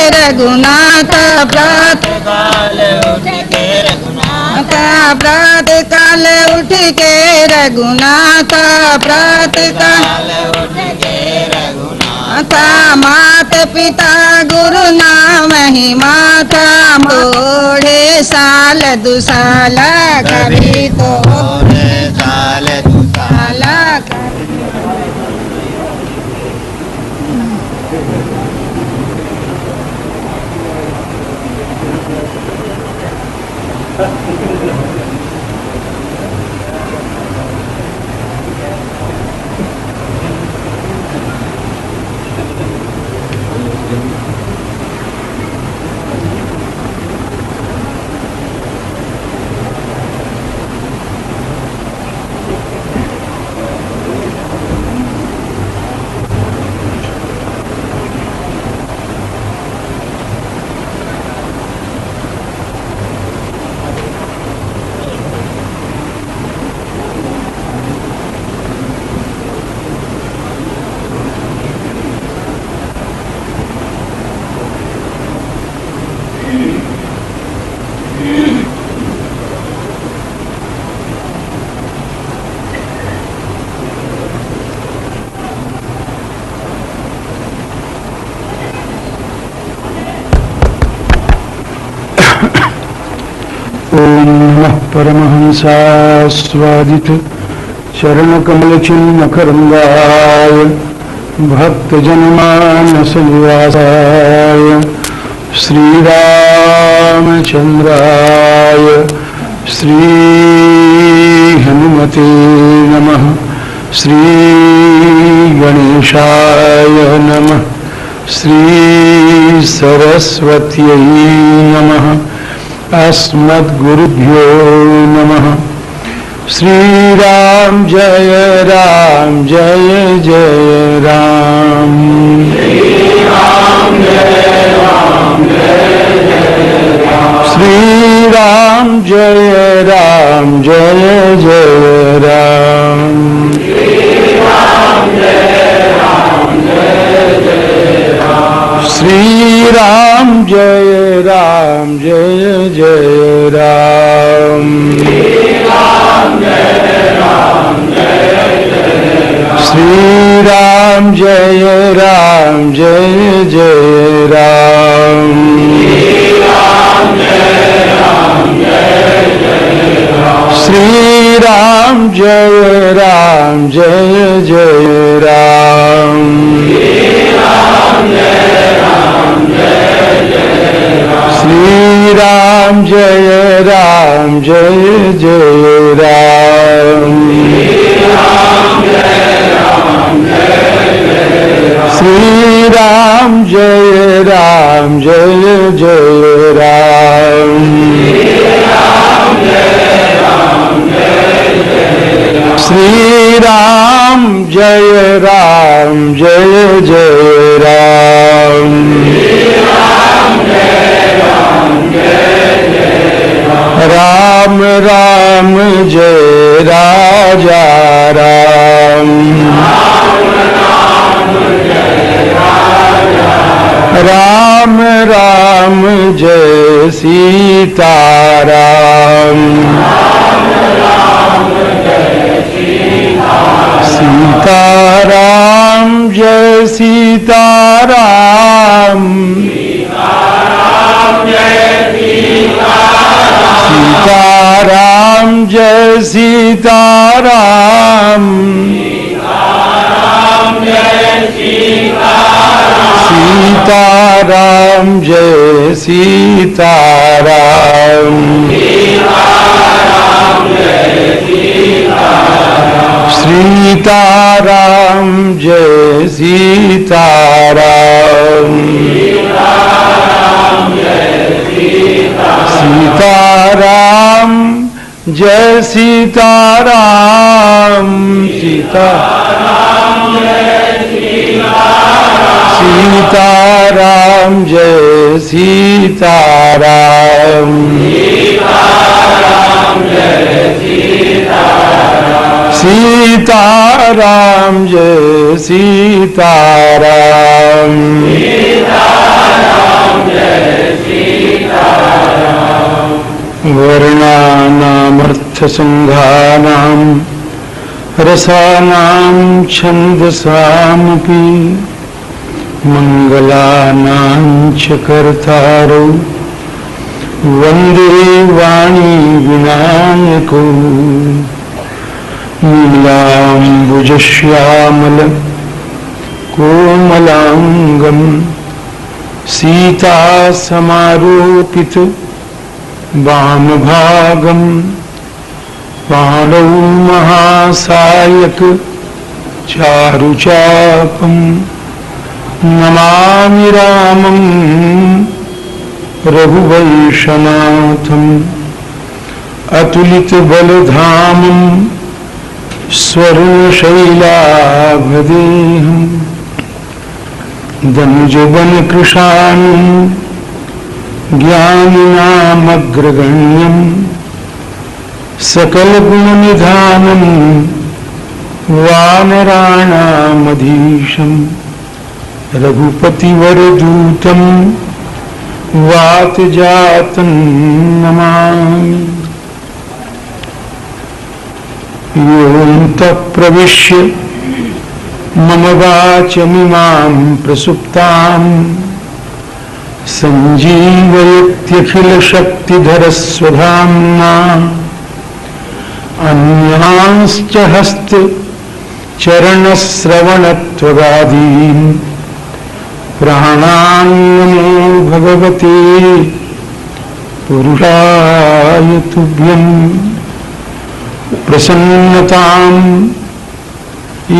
रघुनाथ प्रातः काल उठ के रघुनाथ प्रातः काल उठ के रघुनाथ प्रातः काल उठ के रघुनाथ मात पिता गुरु नाम ही माता मोड़े साल दुसाला कभी तो साल दुसाला परमहंसास्वादित चरणकमलचिन्मकरन्दाय भक्तजनमानसनिवासाय श्रीरामचन्द्राय श्रीहनुमते नमः। श्रीगणेशाय नमः। श्रीसरस्वत्यै नमः। अस्मद्गुरुभ्यो नमः। श्रीराम जय राम जय जय राम। श्रीराम जय राम जय जय राम। श्रीराम जय राम जय जय राम। श्रीराम जय राम जय जय राम। श्रीराम जय राम जय जय राम। श्रीराम जय राम जय जय राम। श्रीराम जय राम जय जय राम। श्रीराम जय राम जय जय राम। श्रीराम जय राम जय जय राम। श्रीराम जय राम जय जय राम। श्रीराम जय राम जय जय राम। राम राम जय राजा राम। राम राम जय सीता राम। सीता राम जय सीता राम। सीताराम जय सीताराम। सीताराम जय सीताराम। सीताराम जय सीताराम। सीताराम जय सीताराम। सीताराम जय सीताराम। सीताराम जय सीताराम। तीर्थसंघानां रसानां छन्दसामपि मंगलानां च कर्तारो वन्दे वाणी विनायको नीलाम्बुजश्यामल कोमलांगं सीता समारोपित वामभागं पाणौ महासायक चारुचापं नमामि रामं रघुवंशनाथम् अतुलितबलधामं स्वर्णशैलाभदेहम् दनुजवनकृशानं ज्ञानिनामग्रगण्यं सकलगुणनिधानं वानराणामधीशं रघुपतिवरदूतं वातजातं नमामि। योऽन्तः प्रविश्य मम वाचमिमां प्रसुप्तां सञ्जीवयत्यखिलशक्तिधरस्वधाम्ना अन्यांश्च हस्तचरणश्रवणत्वगादीन् प्राणान्नमो भगवते पुरुषाय तुभ्यम्। प्रसन्नतां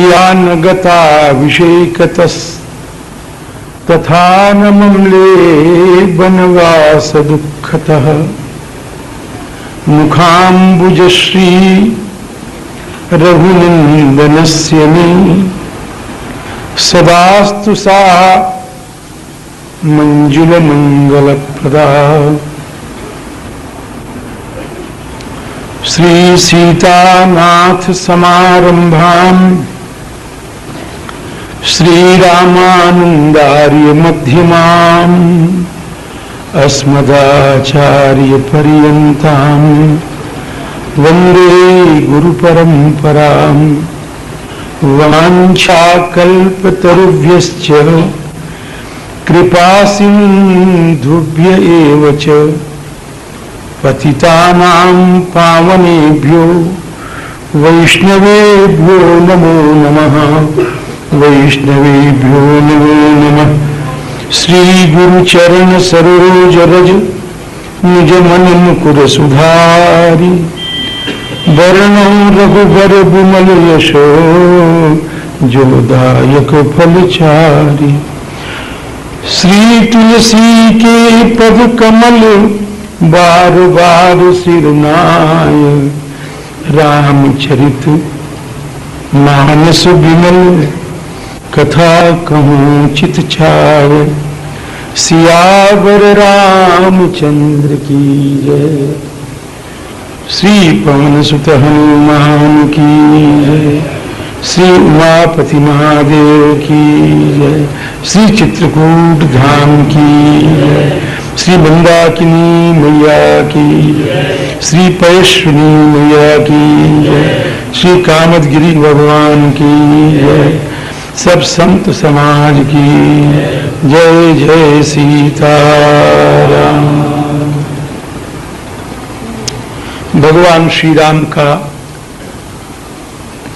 या न गता विषेकतस्तथा न मम्ले वनवासदुःखतः मुखाम्बुजश्री रघुनन्दनस्य मे सदास्तु सा मंजुलमंगलप्रदा। श्री सीतानाथ समारंभां श्रीरामानंदार्य मध्यमाम् अस्मदाचार्य पर्यन्तां वन्दे गुरुपरम्पराम्। वाञ्छाकल्पतरुभ्यश्च कृपासिन्धुभ्य एव च पतितानां पावनेभ्यो वैष्णवेभ्यो नमो नमः। वैष्णवेभ्यो नमो नमः। श्री गुरुचरण सरोज रज निज मन मुकुर सुधारि वरणो रघुबर विमल यशो जोदायक फलचारि। श्री तुलसी के पद कमल बार बार सिरनाय रामचरित मानस विमल कथा कहूँ चित छाय। सियावर रामचंद्र की जय। श्री पवन सुत हनुमान की जय। श्री उमापति महादेव की जय। श्री चित्रकूट धाम की जय। श्री मंदाकिनी मैया की जय। श्री पयश्विनी मैया की जय। श्री कामदगिरी भगवान की जय। सब संत समाज की जय। जय सीताराम। भगवान श्री राम का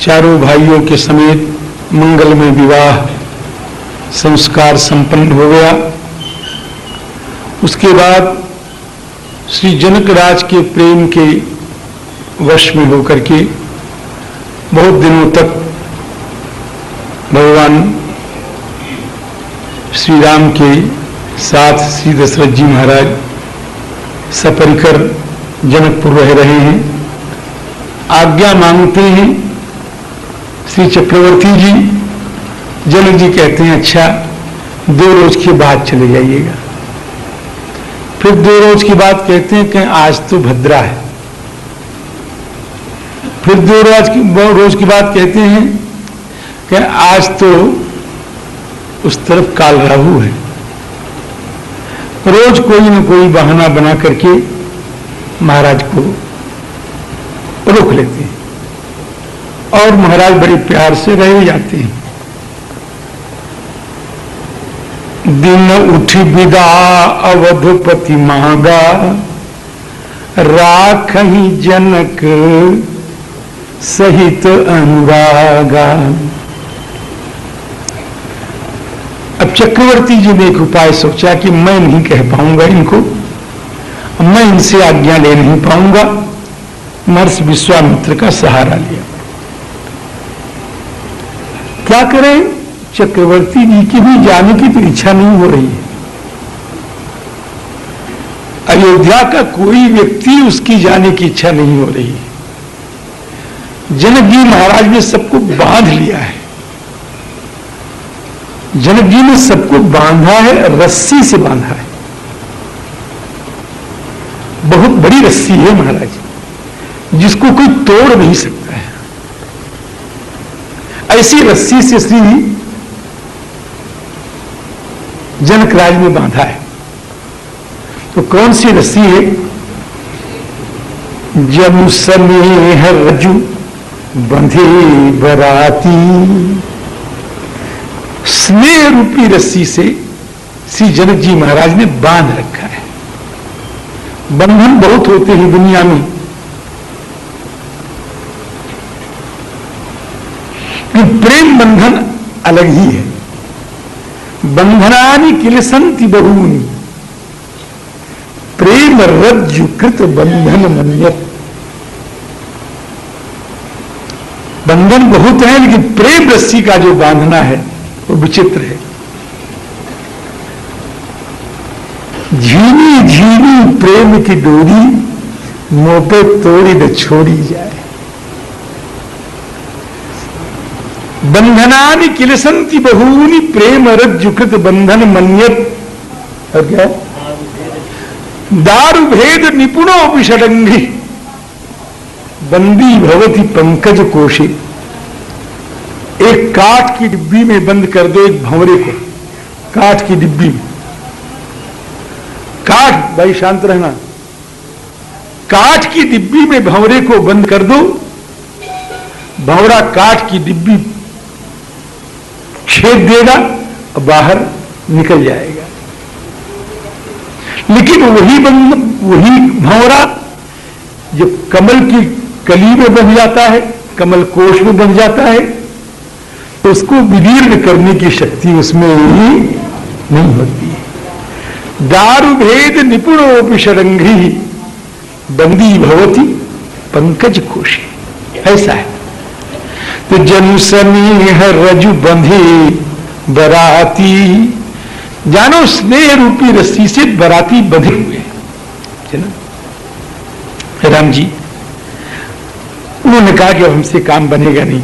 चारों भाइयों के समेत मंगलमय विवाह संस्कार संपन्न हो गया। उसके बाद श्री जनक राज के प्रेम के वश में होकर के बहुत दिनों तक भगवान श्री राम के साथ श्री दशरथ जी महाराज सपरिकर जनकपुर रह रहे हैं। आज्ञा मांगते हैं श्री चक्रवर्ती जी। जनक जी कहते हैं अच्छा 2 रोज के बाद चले जाइएगा। फिर 2 रोज की बात कहते हैं कि आज तो भद्रा है। फिर 2 रोज की बात कहते हैं कि आज तो उस तरफ काल राहु है। रोज कोई न कोई बहाना बना करके महाराज को रोक लेते हैं और महाराज बड़े प्यार से रह जाते हैं। दिन उठी विदा अवधपति मांगा, राखहि जनक सहित अनुरागा। अब चक्रवर्ती जी ने एक उपाय सोचा कि मैं नहीं कह पाऊंगा इनको, मैं इनसे आज्ञा ले नहीं पाऊंगा। महर्षि विश्वामित्र का सहारा लिया। क्या करें, चक्रवर्ती जी की भी जाने की तो इच्छा नहीं हो रही है। अयोध्या का कोई व्यक्ति उसकी जाने की इच्छा नहीं हो रही है। जनक जी महाराज ने सबको बांध लिया है। जनक जी ने सबको बांधा है, रस्सी से बांधा है। बहुत बड़ी रस्सी है महाराज, जिसको कोई तोड़ नहीं सकता है। ऐसी रस्सी से श्री जनक राज ने बांधा है। तो कौन सी रस्सी है? जनु सनेह रजु बंधे बराती। स्नेह रूपी रस्सी से श्री जनक जी महाराज ने बांध रखा है। बंधन बहुत होते हैं दुनिया में, प्रेम बंधन अलग ही है। बंधनानि किलसन्ति बहूनि, प्रेम रज्जु कृत बंधन मन्यत। बंधन बहुत है, लेकिन प्रेम रस्सी का जो बांधना है वो विचित्र है। झीनी झीनी प्रेम की डोरी, मोटे तोड़ी न छोड़ी जाए। बंधनानि किलसन्ति बहूनि, प्रेम रज्जु कृत बंधन मन्यत। और क्या? दारु भेद निपुणो षडंगी, बंदी भवति पंकज कोशे। एक काठ की डिब्बी में बंद कर दो एक भंवरे को, काठ की डिब्बी में। काठ, भाई शांत रहना, काठ की डिब्बी में भंवरे को बंद कर दो, भंवरा काठ की डिब्बी छेद देगा और बाहर निकल जाएगा। लेकिन वही भंवरा जो कमल की कली में बन जाता है, कमल कोश में बन जाता है, तो उसको विदीर्ण करने की शक्ति उसमें ही नहीं होती है। दारु भेद निपुणोपि षडंगी, बंदी भवति पंकज कोशे। ऐसा है। तो जनु सनेह रजु बंधे बराती, जानो स्नेह रूपी रस्सी से बराती बंधे हुए है ना। राम जी उन्होंने कहा कि अब हमसे काम बनेगा नहीं।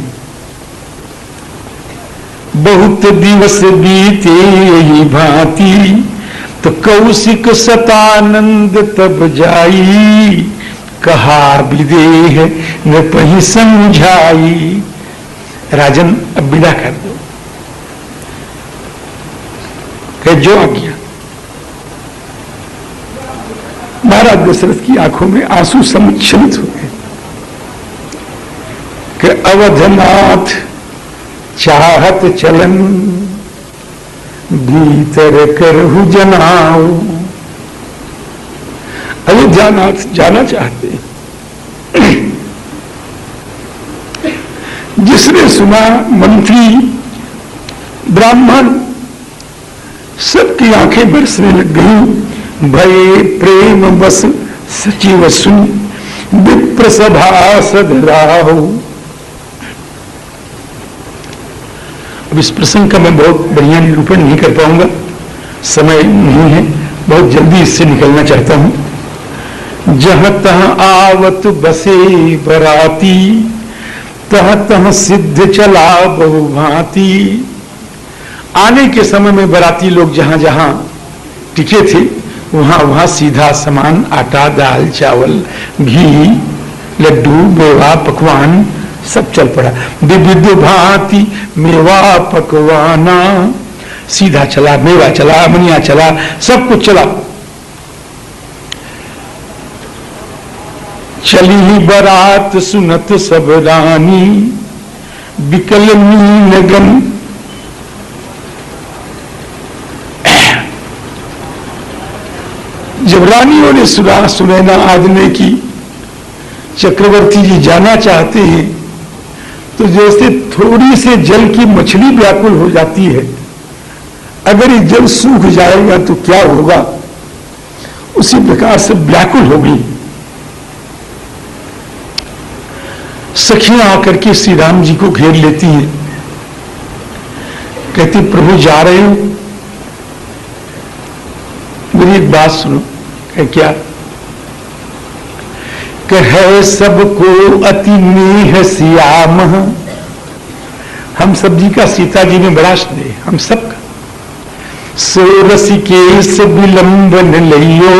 बहुत दिवस बीते यही भांति, तो कौशिक सतानंद तब जाई, कहा विदेह नृपहि समझाई। राजन अब विदा कर दो, कहे जो आज्ञा। महाराज दशरथ की आंखों में आंसू समुच्छलित हो गए कि अवधनाथ चाहत चलन, भीतर करहु जनाओ। अयोध्यानाथ जाना चाहते हैं। जिसने सुना, मंत्री ब्राह्मण सबकी आंखें बरसने लग गई। भय प्रेम बस सचिव सुन, विप्र सभासद राहो। अब इस प्रसंग का मैं बहुत बढ़िया निरूपण नहीं कर पाऊंगा, समय नहीं है, बहुत जल्दी इससे निकलना चाहता हूं। जहां तहां आवत बसे बराती, तह तह सिद्ध चला बहुभांति। आने के समय में बराती लोग जहां जहां टिके थे, वहां वहां सीधा सामान, आटा, दाल, चावल, घी, लड्डू, मेवा, पकवान सब चल पड़ा। विविध भांति मेवा पकवाना, सीधा चला, मेवा चला, अमनिया चला, सब कुछ चला। चली बारात सुनत सब रानी, बिकल मीनगन। जब रानियों ने सुना सुनैना आदमी की चक्रवर्ती जी जाना चाहते हैं, तो जैसे थोड़ी से जल की मछली व्याकुल हो जाती है, अगर ये जल सूख जाएगा तो क्या होगा, उसी प्रकार से व्याकुल हो गई। सखियां आकर के श्री राम जी को घेर लेती हैं, कहती प्रभु जा रहे हो, मेरी एक बात सुनो। कह क्या? कहे सबको अति नेह श्याम, हम सब जी का सीता जी में बड़ा स्नेह, हम सबका। सो रसिकेश विलंबन लियो,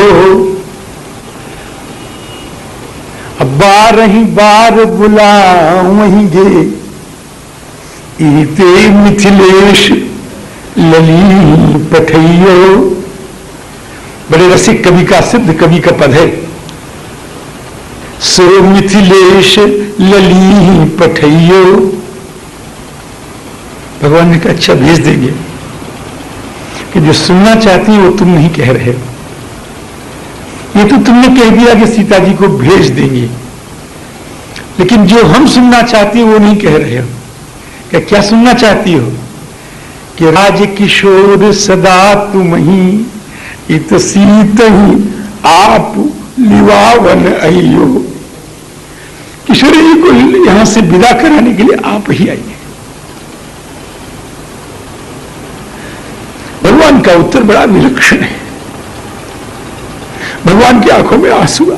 अब बारही बार बुलावेंगे, इते मिथिलेश लली पठइयो। बड़े रसिक कवि का, सिद्ध कवि का पद है। सो मिथिलेश लली पठइयो, भगवान ने कहा अच्छा भेज देंगे, कि जो सुनना चाहती है वो तुम नहीं कह रहे हो, ये तो तुमने कह दिया कि सीता जी को भेज देंगे, लेकिन जो हम सुनना चाहती है वो नहीं कह रहे हो। क्या सुनना चाहती हो? कि राज किशोर सदा तुम ही, इत सीत ही आप लिवावन अयो। किशोरी जी को यहां से विदा कराने के लिए आप ही आइए। भगवान का उत्तर बड़ा विलक्षण है। भगवान की आंखों में आंसू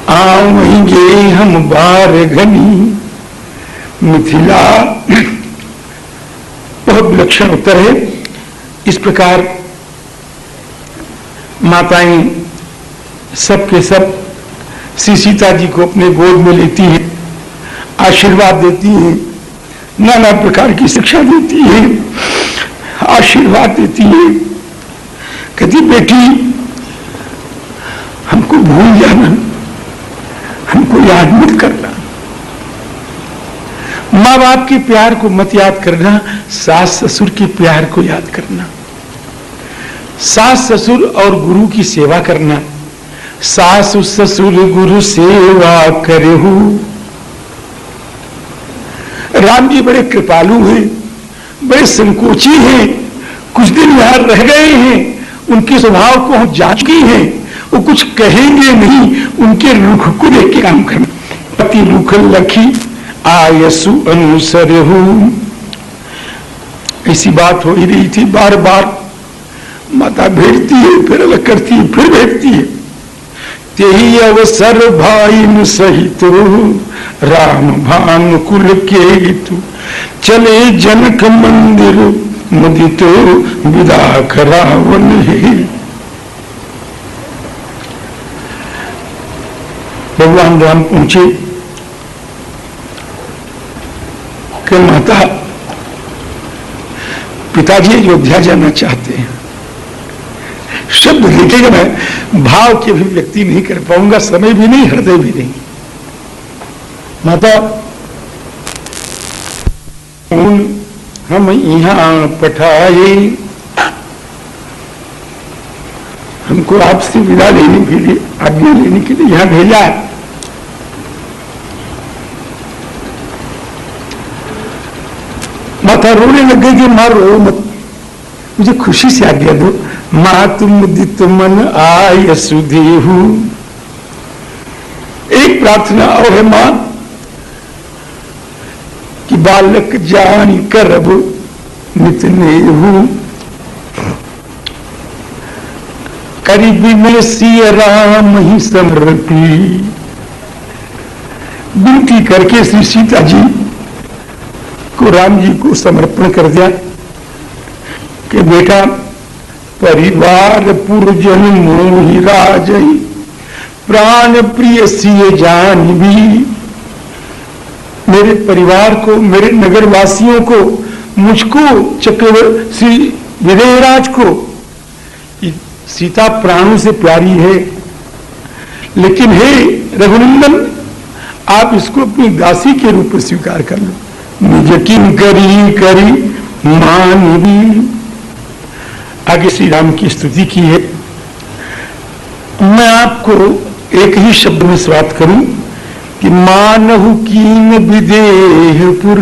आएंगे हम बार घनी मिथिला। बहुत विलक्षण उत्तर है। इस प्रकार माताएं सब के सब श्री सीता जी को अपने गोद में लेती हैं, आशीर्वाद देती हैं, नाना प्रकार की शिक्षा देती है, आशीर्वाद देती है। कहती बेटी हमको भूल जाना, हमको याद मत करना, माँ बाप के प्यार को मत याद करना, सास ससुर के प्यार को याद करना, सास ससुर और गुरु की सेवा करना। सास ससुर गुरु सेवा करहु। राम जी बड़े कृपालु हैं, बड़े संकोची हैं, कुछ दिन यहां रह गए हैं, उनके स्वभाव को हम जांच की हैं, वो कुछ कहेंगे नहीं, उनके रुख को देख के काम करना। पति रुख लखी आयसु अनुसरहु। ऐसी बात हो ही रही थी, बार बार माता भेजती है, फिर अलग करती है, फिर भेजती है। तेही अवसर भाई सहित राम भानुकुल के तु चले जनक मंदिर मुदित विदा करावन है। भगवान राम पहुंचे कि माता पिताजी अयोध्या जाना चाहते हैं। शब्द लिखेगा, मैं भाव की अभिव्यक्ति नहीं कर पाऊंगा, समय भी नहीं, हृदय भी नहीं। माता हम यहां पठाए, हमको आपसे विदा लेने के लिए, आज्ञा लेने के लिए यहां भेजा है। माता रोने लग गई कि मां रो मत, मुझे खुशी से आज्ञा दो। मां तुम मुदित मन आय सुधेहु। एक प्रार्थना और है मां कि बालक जान करब नित नेहु, करीबी में सिय राम ही समर्पी। विनती करके श्री सीता जी को राम जी को समर्पण कर दिया कि बेटा परिवार पुरजन मोहि राजई, प्राण प्रिय सिय जान भी। मेरे परिवार को, मेरे नगरवासियों को, मुझको, चक्रवर्ती श्री विजयराज को सीता प्राणों से प्यारी है, लेकिन हे रघुनंदन, आप इसको अपनी दासी के रूप में स्वीकार कर लो। निज किन करी करी मानवी। आगे श्री राम की स्तुति की है। मैं आपको एक ही शब्द में बात करूं कि मानहु कीन विदेह पुर